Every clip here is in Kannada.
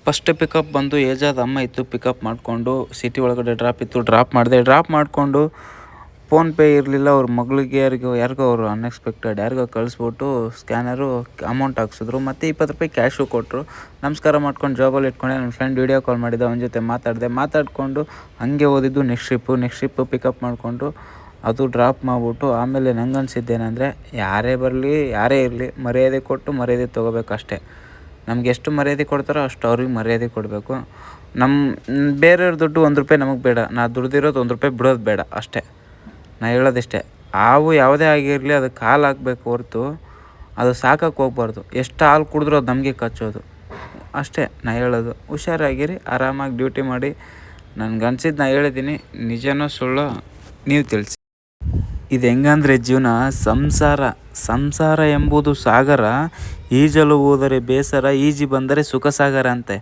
ಫಸ್ಟ್ ಪಿಕಪ್ ಬಂದು ಏಜಾದ ಅಮ್ಮ ಇತ್ತು. ಪಿಕಪ್ ಮಾಡಿಕೊಂಡು ಸಿಟಿ ಒಳಗಡೆ ಡ್ರಾಪ್ ಇತ್ತು, ಡ್ರಾಪ್ ಮಾಡಿದೆ. ಡ್ರಾಪ್ ಮಾಡಿಕೊಂಡು ಫೋನ್ಪೇ ಇರಲಿಲ್ಲ. ಅವ್ರ ಮಗಳಿಗೆ ಯಾರಿಗೋ ಅವರು ಅನ್ಎಕ್ಸ್ಪೆಕ್ಟೆಡ್ ಯಾರಿಗೋ ಕಳಿಸ್ಬಿಟ್ಟು ಸ್ಕ್ಯಾನರು ಅಮೌಂಟ್ ಹಾಕ್ಸಿದ್ರು. ಮತ್ತು 20 ರೂಪಾಯಿ ಕ್ಯಾಶು ಕೊಟ್ಟರು. ನಮಸ್ಕಾರ ಮಾಡ್ಕೊಂಡು ಜಾಬಲ್ಲಿ ಇಟ್ಕೊಂಡೆ. ನನ್ನ ಫ್ರೆಂಡ್ ವೀಡಿಯೋ ಕಾಲ್ ಮಾಡಿದ್ದೆ, ಅವನ ಜೊತೆ ಮಾತಾಡಿಕೊಂಡು ಹಂಗೆ ಓದಿದ್ದು ನೆಕ್ಸ್ಟ್ ಟ್ರಿಪ್ಪು ಪಿಕಪ್ ಮಾಡಿಕೊಂಡು ಅದು ಡ್ರಾಪ್ ಮಾಡಿಬಿಟ್ಟು ಆಮೇಲೆ ನಂಗೆ ಅನಿಸಿದ್ದೇನೆಂದರೆ ಯಾರೇ ಬರಲಿ ಯಾರೇ ಇರಲಿ ಮರ್ಯಾದೆ ಕೊಟ್ಟು ಮರ್ಯಾದೆ ತೊಗೋಬೇಕಷ್ಟೆ. ನಮ್ಗೆ ಎಷ್ಟು ಮರ್ಯಾದೆ ಕೊಡ್ತಾರೋ ಅಷ್ಟು ಅವ್ರಿಗೆ ಮರ್ಯಾದೆ ಕೊಡಬೇಕು. ಬೇರೆಯವ್ರ ದುಡ್ಡು 1 ರೂಪಾಯಿ ನಮಗೆ ಬೇಡ. ದುಡ್ದಿರೋದು 1 ರೂಪಾಯಿ ಬಿಡೋದು ಬೇಡ ಅಷ್ಟೇ. ಹೇಳೋದಿಷ್ಟೇ. ಹಾವು ಯಾವುದೇ ಆಗಿರಲಿ ಅದಕ್ಕೆ ಹಾಲು ಹಾಕ್ಬೇಕು ಹೊರತು ಅದು ಸಾಕಕ್ಕೆ ಹೋಗ್ಬಾರ್ದು. ಎಷ್ಟು ಹಾಲು ಕುಡಿದ್ರೂ ಅದು ನಮಗೆ ಕಚ್ಚೋದು ಅಷ್ಟೇ. ಹೇಳೋದು ಹುಷಾರಾಗಿರಿ, ಆರಾಮಾಗಿ ಡ್ಯೂಟಿ ಮಾಡಿ. ನನಗನ್ಸಿದ್ದು ಹೇಳಿದ್ದೀನಿ, ನಿಜನೋ ಸುಳ್ಳೋ ನೀವು ತಿಳಿಸಿ. ಇದು ಹೆಂಗಂದರೆ ಜೀವನ ಸಂಸಾರ ಎಂಬುದು ಸಾಗರ, ಈಜಲು ಹೋದರೆ ಬೇಸರ, ಈಜಿ ಬಂದರೆ ಸುಖ ಸಾಗರ ಅಂತೆ.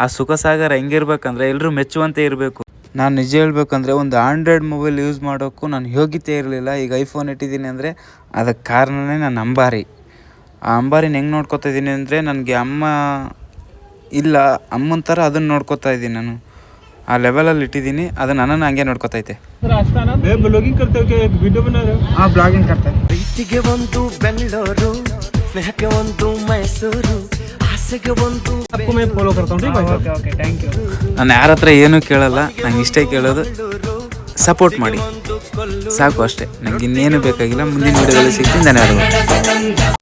ಆ ಸುಖ ಸಾಗರ ಹೆಂಗಿರ್ಬೇಕಂದ್ರೆ ಎಲ್ಲರೂ ಮೆಚ್ಚುವಂತೆ ಇರಬೇಕು. ನಾನು ನಿಜ ಹೇಳ್ಬೇಕಂದ್ರೆ ಒಂದು ಆಂಡ್ರಾಯ್ಡ್ ಮೊಬೈಲ್ ಯೂಸ್ ಮಾಡೋಕ್ಕೂ ನಾನು ಯೋಗ್ಯತೆ ಇರಲಿಲ್ಲ. ಈಗ ಐಫೋನ್ ಇಟ್ಟಿದ್ದೀನಿ ಅಂದರೆ ಅದಕ್ಕೆ ಕಾರಣವೇ ನನ್ನ ಅಂಬಾರಿ. ಆ ಅಂಬಾರಿನ ಹೆಂಗೆ ನೋಡ್ಕೊತಾ ಇದ್ದೀನಿ ಅಂದರೆ ನನಗೆ ಅಮ್ಮ ಇಲ್ಲ, ಅಮ್ಮನ ಥರ ಅದನ್ನು ನೋಡ್ಕೊತಾ ಇದ್ದೀನಿ. ನಾನು ಆ ಲೆವೆಲಲ್ಲಿ ಇಟ್ಟಿದ್ದೀನಿ. ಅದು ನನ್ನನ್ನು ಹಂಗೆ ನೋಡ್ಕೊತೈತೆ. ಬ್ಲಾಗಿಂಗ್ ಬ್ಲಾಗಿಂಗ್ ಪ್ರೀತಿಗೆ ಒಂದು ಬೆಂಗಳೂರು, ಸ್ನೇಹಕ್ಕೆ ಒಂದು ಮೈಸೂರು, ಆಸೆಗೆ ಒಂದು ಫಾಲೋ ಕರ್ಕೊಂಡ್ರಿ. Okay thank you. ನಾನು ಯಾರ ಹತ್ರ ಏನೂ ಕೇಳಲ್ಲ. ನಂಗೆ ಇಷ್ಟೇ ಕೇಳೋದು, ಸಪೋರ್ಟ್ ಮಾಡಿ ಸಾಕು ಅಷ್ಟೇ. ನನಗೆ ಇನ್ನೇನು ಬೇಕಾಗಿಲ್ಲ. ಮುಂದಿನ ವಿಡಿಯೋದಲ್ಲಿ ಸಿಗ್ತೀನಿ. ಧನ್ಯವಾದಗಳು.